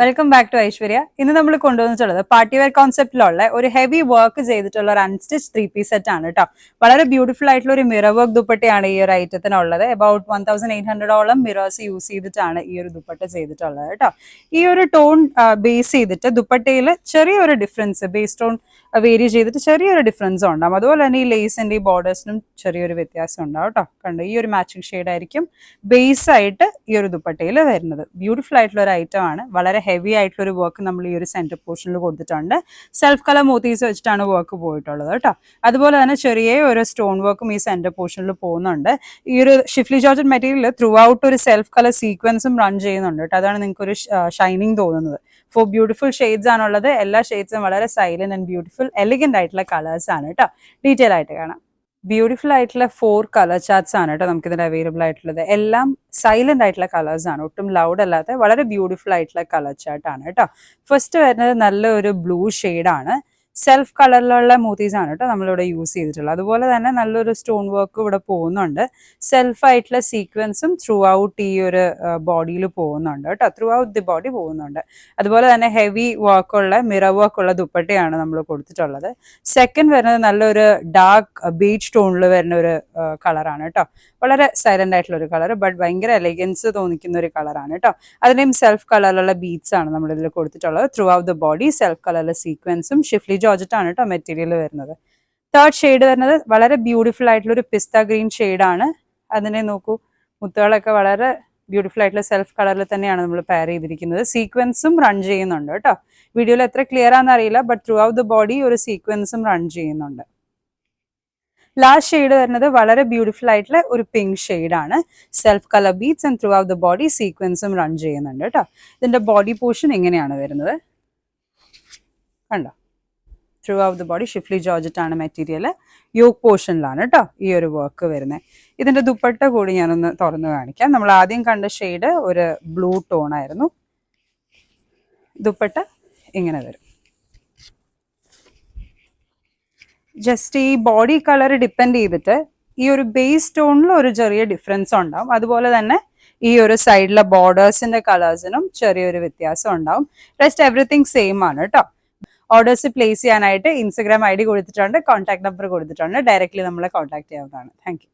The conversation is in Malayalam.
Welcome back to Aishwarya. ഇന്ന് നമ്മൾ കൊണ്ടുവന്നിട്ടുള്ളത് പാർട്ടി വെയർ കോൺസെപ്റ്റിലുള്ള ഒരു ഹെവി വർക്ക് ചെയ്തിട്ടുള്ള ഒരു അൺസ്റ്റിച്ച് 3-piece സെറ്റ് ആണ് കേട്ടോ. വളരെ ബ്യൂട്ടിഫുൾ ആയിട്ടുള്ള ഒരു മിറർ വർക്ക് ദുപ്പട്ടയാണ് ഈ ഒരു ഐറ്റത്തിനുള്ളത്. അബൌട്ട് 1800 മിറേഴ്സ് യൂസ് ചെയ്തിട്ടാണ് ഈ ഒരു ദുപ്പട്ട ചെയ്തിട്ടുള്ളത് കേട്ടോ. ഈ ഒരു ടോൺ ബേസ് ചെയ്തിട്ട് ദുപ്പട്ടയിൽ ചെറിയൊരു ഡിഫറൻസ്, ബേസ് ടോൺ വേരി ചെയ്തിട്ട് ചെറിയൊരു ഡിഫറൻസ് ഉണ്ടാവും. അതുപോലെ തന്നെ ഈ ലേസിന്റെ ഈ ബോർഡേഴ്സിനും ചെറിയൊരു വ്യത്യാസം ഉണ്ടാവും കേട്ടോ. കണ്ടോ, ഈ ഒരു മാച്ചിങ് ഷെയ്ഡ് ആയിരിക്കും ബേസ് ആയിട്ട് ഈ ഒരു ദുപ്പട്ടയിൽ വരുന്നത്. ബ്യൂട്ടിഫുൾ ആയിട്ടുള്ള ഒരു ഐറ്റം ആണ്. വളരെ ഹെവി ആയിട്ടുള്ള ഒരു വർക്ക് നമ്മൾ ഈ ഒരു സെന്റർ പോർഷനിൽ കൊടുത്തിട്ടുണ്ട്. സെൽഫ് കളർ മോട്ടീവ്സ് വെച്ചിട്ടാണ് വർക്ക് പോയിട്ടുള്ളത് കേട്ടോ. അതുപോലെ തന്നെ ചെറിയ ഒരു സ്റ്റോൺ വർക്കും ഈ സെന്റർ പോർഷനിൽ പോകുന്നുണ്ട്. ഈ ഒരു Schiffli georgette material through out ഒരു സെൽഫ് കളർ സീക്വൻസും റൺ ചെയ്യുന്നുണ്ട് കേട്ടോ. അതാണ് നിങ്ങൾക്ക് ഒരു ഷൈനിങ് തോന്നുന്നത്. ഫോർ ബ്യൂട്ടിഫുൾ ഷെയ്ഡ്സ് ആണുള്ളത്. എല്ലാ ഷെയ്ഡ്സും വളരെ സൈലന്റ് ആൻഡ് ബ്യൂട്ടിഫുൾ എലിഗന്റ് ആയിട്ടുള്ള കളേഴ്സ് ആണ് കേട്ടോ. ഡീറ്റെയിൽ ആയിട്ട് കാണാം. ബ്യൂട്ടിഫുൾ ആയിട്ടുള്ള 4 കളർ ചാർട്ട്സ് ആണ് കേട്ടോ നമുക്ക് ഇതിൽ അവൈലബിൾ ആയിട്ടുള്ളത്. എല്ലാം സൈലന്റ് ആയിട്ടുള്ള കളേഴ്സ് ആണ്, ഒട്ടും ലൗഡ് അല്ലാത്ത വളരെ ബ്യൂട്ടിഫുൾ ആയിട്ടുള്ള കളർ ചാർട്ട് ആണ് കേട്ടോ. ഫസ്റ്റ് വരുന്നത് നല്ലൊരു ബ്ലൂ ഷെയ്ഡാണ്. സെൽഫ് കളറിലുള്ള മോട്ടീവ്സ് ആണ് കേട്ടോ നമ്മളിവിടെ യൂസ് ചെയ്തിട്ടുള്ളത്. അതുപോലെ തന്നെ നല്ലൊരു സ്റ്റോൺ വർക്ക് ഇവിടെ പോകുന്നുണ്ട്. സെൽഫ് ആയിട്ടുള്ള സീക്വൻസും ത്രൂ ഔട്ട് ഈ ഒരു ബോഡിയിൽ പോകുന്നുണ്ട് കേട്ടോ. ത്രൂ ഔട്ട് ദി ബോഡി പോകുന്നുണ്ട്. അതുപോലെ തന്നെ ഹെവി വർക്കുള്ള മിറർ വർക്കുള്ള ദുപ്പട്ടയാണ് നമ്മൾ കൊടുത്തിട്ടുള്ളത്. സെക്കൻഡ് വരുന്നത് നല്ലൊരു ഡാർക്ക് ബീച്ച് ടോണിൽ വരുന്ന ഒരു കളറാണ് കേട്ടോ. വളരെ സൈലന്റ് ആയിട്ടുള്ള ഒരു കളർ, ബട്ട് ഭയങ്കര എലഗൻസ് തോന്നിക്കുന്ന ഒരു കളറാണ് കേട്ടോ. അതിനെയും സെൽഫ് കളറിലുള്ള ബീഡ്സ് ആണ് നമ്മൾ ഇതിൽ കൊടുത്തിട്ടുള്ളത്. Through out the body self കളറിലെ സീക്വൻസും ഷിഫ്ലി ജോർജറ്റ് ആണ് കേട്ടോ മെറ്റീരിയൽ വരുന്നത്. തേർഡ് ഷെയ്ഡ് വരുന്നത് വളരെ ബ്യൂട്ടിഫുൾ ആയിട്ടുള്ള ഒരു പിസ്ത ഗ്രീൻ ഷെയ്ഡാണ്. അതിനെ നോക്കൂ, മുത്തുകളൊക്കെ വളരെ ബ്യൂട്ടിഫുൾ ആയിട്ടുള്ള സെൽഫ് കളറിൽ തന്നെയാണ് നമ്മൾ പെയർ ചെയ്തിരിക്കുന്നത്. സീക്വൻസും റൺ ചെയ്യുന്നുണ്ട് കേട്ടോ. വീഡിയോയിൽ എത്ര ക്ലിയർ ആണെന്ന് അറിയില്ല, but throughout the body ഒരു സീക്വൻസും റൺ ചെയ്യുന്നുണ്ട്. ലാസ്റ്റ് ഷെയ്ഡ് വരുന്നത് വളരെ ബ്യൂട്ടിഫുൾ ആയിട്ടുള്ള ഒരു പിങ്ക് ഷെയ്ഡാണ്. Self colour beads and throughout the body സീക്വൻസും റൺ ചെയ്യുന്നുണ്ട് കേട്ടോ. ഇതിന്റെ ബോഡി പോർഷൻ ഇങ്ങനെയാണ് വരുന്നത്. കണ്ടോ, throughout the body schiffli georgette ആണ് മെറ്റീരിയൽ. യോക്ക് പോർഷനിലാണ് കേട്ടോ ഈ ഒരു വർക്ക് വരുന്നത്. ഇതിന്റെ ദുപ്പട്ട കൂടി ഞാനൊന്ന് തുറന്നു കാണിക്കാം. നമ്മൾ ആദ്യം കണ്ട ഷെയ്ഡ് ഒരു ബ്ലൂ ടോൺ ആയിരുന്നു. ദുപ്പട്ട ഇങ്ങനെ വരും. ജസ്റ്റ് ഈ ബോഡി കളർ ഡിപ്പെൻഡ് ചെയ്തിട്ട് ഈ ഒരു ബേസ് ടോണിൽ ഒരു ചെറിയ ഡിഫറൻസ് ഉണ്ടാവും. അതുപോലെ തന്നെ ഈ ഒരു സൈഡിലെ ബോർഡേഴ്സിന്റെ കളേഴ്സിനും ചെറിയൊരു വ്യത്യാസം ഉണ്ടാവും. റെസ്റ്റ് എവറിത്തിങ് സെയിം ആണ് കേട്ടോ. ഓർഡേഴ്സ് പ്ലേസ് ചെയ്യാനായിട്ട് ഇൻസ്റ്റഗ്രാം ID കൊടുത്തിട്ടുണ്ട്, കോൺടാക്ട് നമ്പർ കൊടുത്തിട്ടുണ്ട്. ഡയറക്റ്റ്ലി നമ്മളെ കോൺടാക്ട് ചെയ്യാവുന്നതാണ്. Thank you.